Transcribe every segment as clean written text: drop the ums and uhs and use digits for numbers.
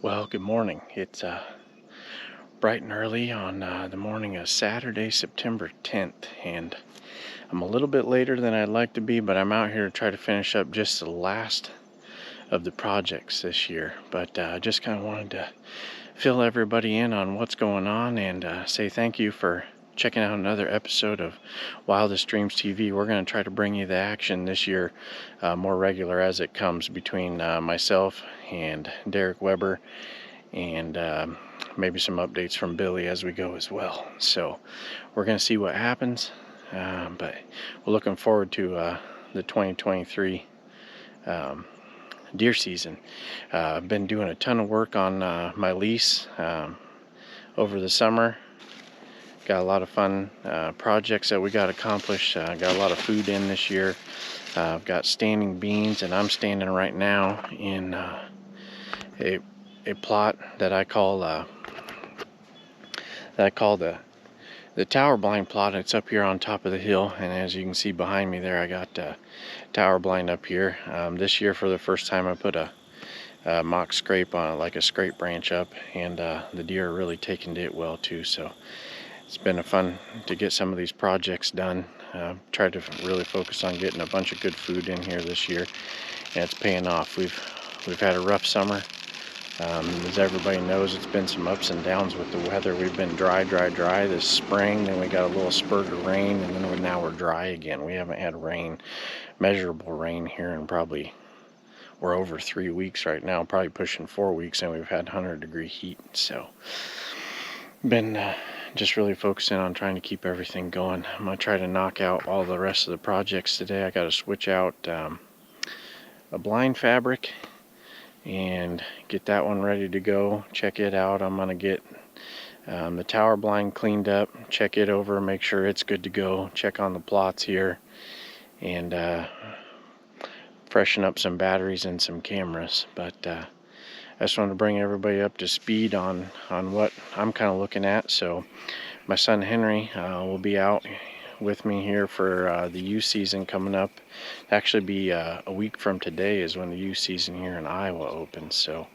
Well, good morning. It's bright and early on the morning of Saturday, September 10th, and I'm a little bit later than I'd like to be, but I'm out here to try to finish up just the last of the projects this year. But I just kind of wanted to fill everybody in on what's going on and say thank you for checking out another episode of Wildest Dreams TV. We're going to try to bring you the action this year more regular as it comes between myself and Derek Weber, and maybe some updates from Billy as we go as well. So we're going to see what happens, but we're looking forward to the 2023 deer season. I've been doing a ton of work on my lease over the summer. Got a lot of fun projects that we got accomplished. Got a lot of food in this year. I've got standing beans, and I'm standing right now in a plot that I call the tower blind plot. It's up here on top of the hill, and as you can see behind me there, I got tower blind up here. This year, for the first time, I put a mock scrape on it, like a scrape branch up, and the deer are really taking to it well too. So it's been fun to get some of these projects done. Tried to really focus on getting a bunch of good food in here this year, and it's paying off. We've had a rough summer. As everybody knows, it's been some ups and downs with the weather. We've been dry this spring, then we got a little spurt of rain, and then now we're dry again. We haven't had rain, measurable rain here, and we're over 3 weeks right now, probably pushing 4 weeks, and we've had 100-degree heat. So been just really focusing on trying to keep everything going. I'm gonna try to knock out all the rest of the projects today. I got to switch out a blind fabric and get that one ready to go. Check it out. I'm gonna get the tower blind cleaned up, check it over, make sure it's good to go, check on the plots here, and freshen up some batteries and some cameras. But I just wanted to bring everybody up to speed on what I'm kind of looking at. So my son Henry will be out with me here for the youth season coming up. Actually be a week from today is when the youth season here in Iowa opens, so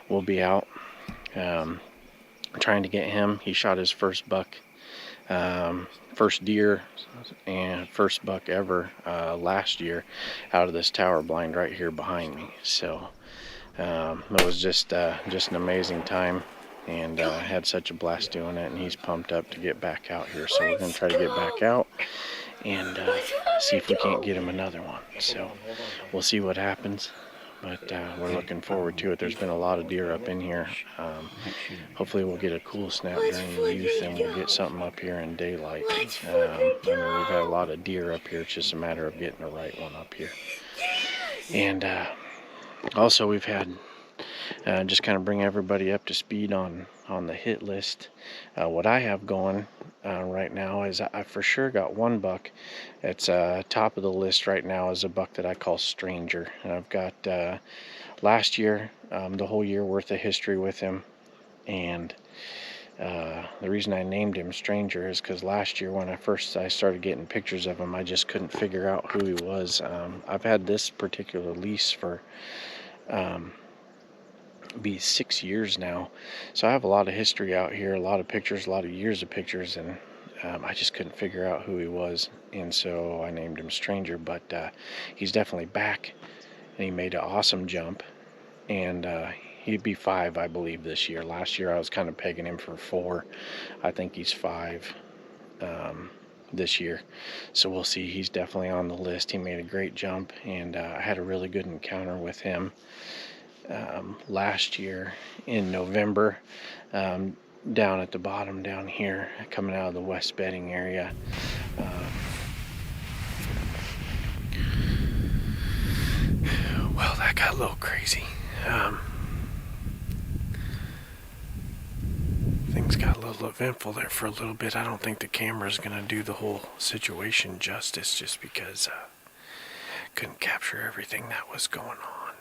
we'll be out trying to get him. He shot his first buck, first deer and first buck ever last year out of this tower blind right here behind me. So it was just an amazing time, and had such a blast doing it, and he's pumped up to get back out here. So we're going to try to get back out and see if we can't get him another one. So we'll see what happens, but we're looking forward to it. There's been a lot of deer up in here. Hopefully we'll get a cool snap during the youth, and we'll get something up here in daylight. We've had a lot of deer up here. It's just a matter of getting the right one up here. And also we've had just kind of bring everybody up to speed on the hit list. What I have going right now is I for sure got one buck that's top of the list right now, is a buck that I call Stranger. And I've got last year, the whole year worth of history with him, and the reason I named him Stranger is because last year when I started getting pictures of him, I just couldn't figure out who he was. I've had this particular lease for be 6 years now, so I have a lot of history out here, a lot of pictures, a lot of years of pictures, and I just couldn't figure out who he was, and so I named him Stranger. But he's definitely back, and he made an awesome jump, and he'd be 5, I believe, this year. Last year I was kind of pegging him for 4. I think he's 5 this year, so we'll see. He's definitely on the list. He made a great jump, and I had a really good encounter with him last year in November, down at the bottom down here, coming out of the west bedding area. Well, that got a little crazy. Things got a little eventful there for a little bit. I don't think the camera's gonna do the whole situation justice, just because couldn't capture everything that was going on.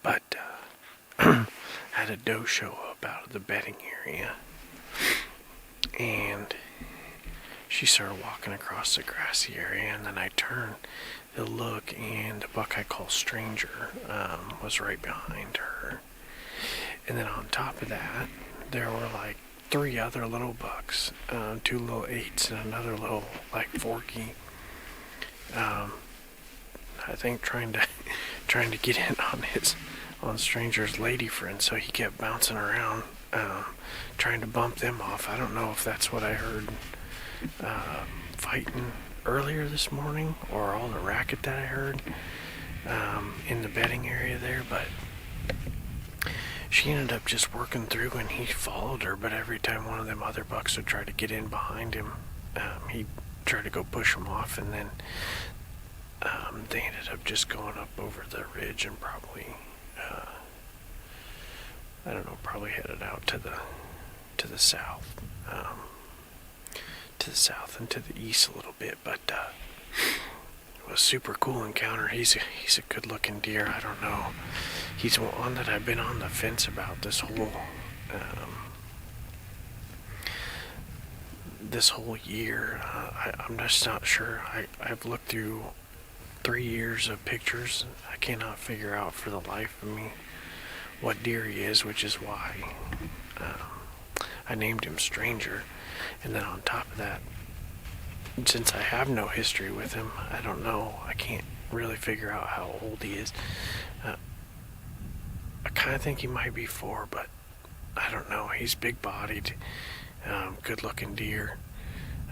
But had a doe show up out of the bedding area, and she started walking across the grassy area, and then I turned to look, and the buck I call Stranger was right behind her. And then on top of that, there were like 3 other little bucks, 2 little 8s and another little like forky. I think trying to get in on Stranger's lady friend, so he kept bouncing around, trying to bump them off. I don't know if that's what I heard fighting earlier this morning, or all the racket that I heard in the bedding area there, but she ended up just working through and he followed her, but every time one of them other bucks would try to get in behind him, he'd try to go push him off, and then they ended up just going up over the ridge and probably, I don't know, probably headed out to the south, and to the east a little bit, but it was a super cool encounter. He's a good looking deer. I don't know. He's one that I've been on the fence about this whole year. I'm just not sure. I've looked through 3 years of pictures. I cannot figure out for the life of me what deer he is, which is why I named him Stranger. And then on top of that, since I have no history with him, I don't know. I can't really figure out how old he is. I kind of think he might be 4, but I don't know. He's big-bodied, good-looking deer.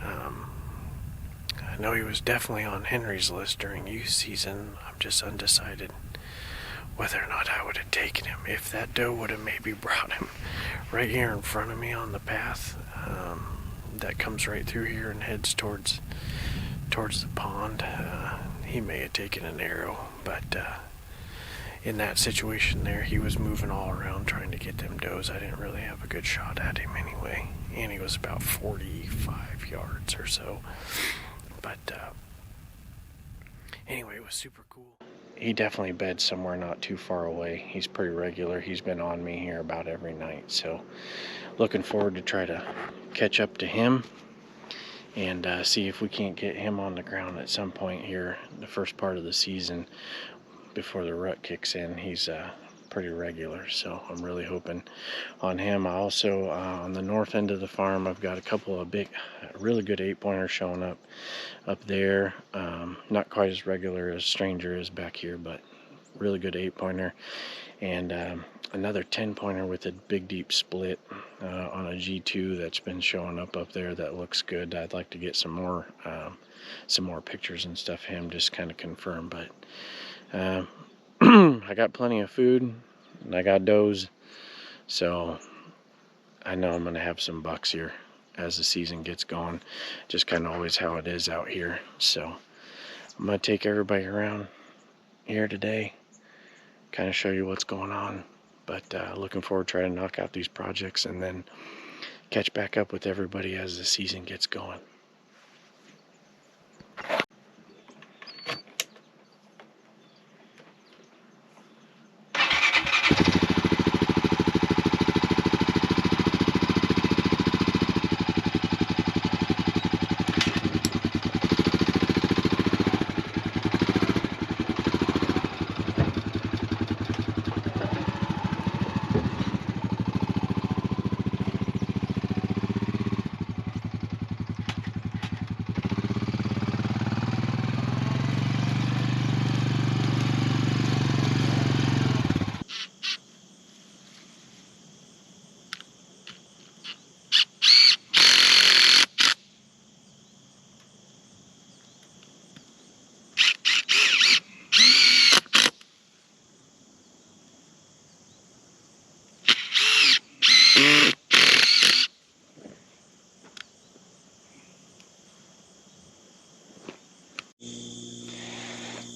I know he was definitely on Henry's list during youth season. I'm just undecided whether or not I would have taken him. If that doe would have maybe brought him right here in front of me on the path that comes right through here and heads towards the pond, he may have taken an arrow, but in that situation there, he was moving all around trying to get them does. I didn't really have a good shot at him anyway, and he was about 45 yards or so. But anyway, it was super cool. He definitely beds somewhere not too far away. He's pretty regular. He's been on me here about every night, so looking forward to try to catch up to him and see if we can't get him on the ground at some point here in the first part of the season before the rut kicks in. He's pretty regular, so I'm really hoping on him. I also on the north end of the farm, I've got a couple of big, really good 8-pointers showing up there. Not quite as regular as Stranger is back here, but really good 8-pointer, and another 10-pointer with a big deep split on a G2 that's been showing up there that looks good. I'd like to get some more pictures and stuff of him, just kind of confirm, but I got plenty of food and I got does, so I know I'm gonna have some bucks here as the season gets going. Just kind of always how it is out here. So I'm gonna take everybody around here today, kind of show you what's going on, but looking forward to trying to knock out these projects and then catch back up with everybody as the season gets going.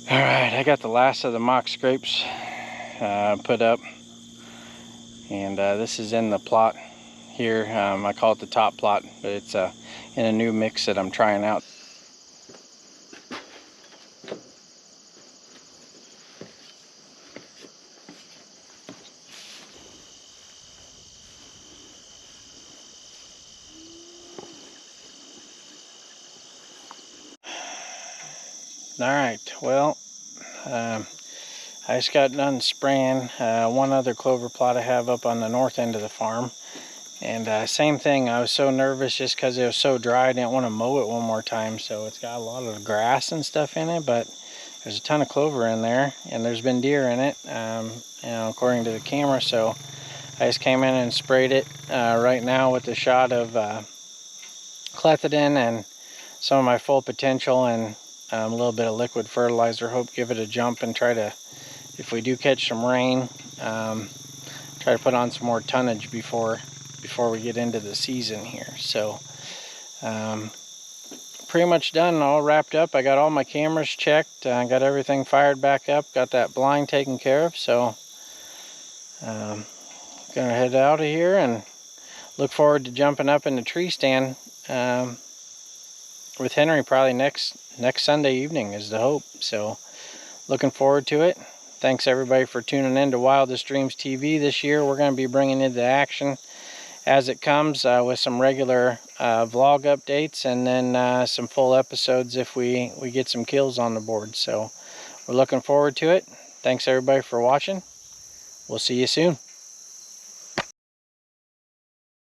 Alright, I got the last of the mock scrapes put up, and this is in the plot here. I call it the top plot, but it's in a new mix that I'm trying out. Alright, well, I just got done spraying one other clover plot I have up on the north end of the farm. And same thing, I was so nervous just because it was so dry. I didn't want to mow it one more time. So it's got a lot of grass and stuff in it, but there's a ton of clover in there, and there's been deer in it, according to the camera. So I just came in and sprayed it right now with a shot of clethodim and some of my full potential and a little bit of liquid fertilizer. Hope give it a jump and try to, if we do catch some rain, try to put on some more tonnage before we get into the season here. So pretty much done, all wrapped up. I got all my cameras checked, got everything fired back up, got that blind taken care of. So gonna head out of here and look forward to jumping up in the tree stand with Henry probably next Sunday evening is the hope. So looking forward to it. Thanks everybody for tuning in to Wildest Dreams TV this year. We're going to be bringing into action as it comes with some regular vlog updates, and then some full episodes if we get some kills on the board. So we're looking forward to it. Thanks everybody for watching. We'll see you soon.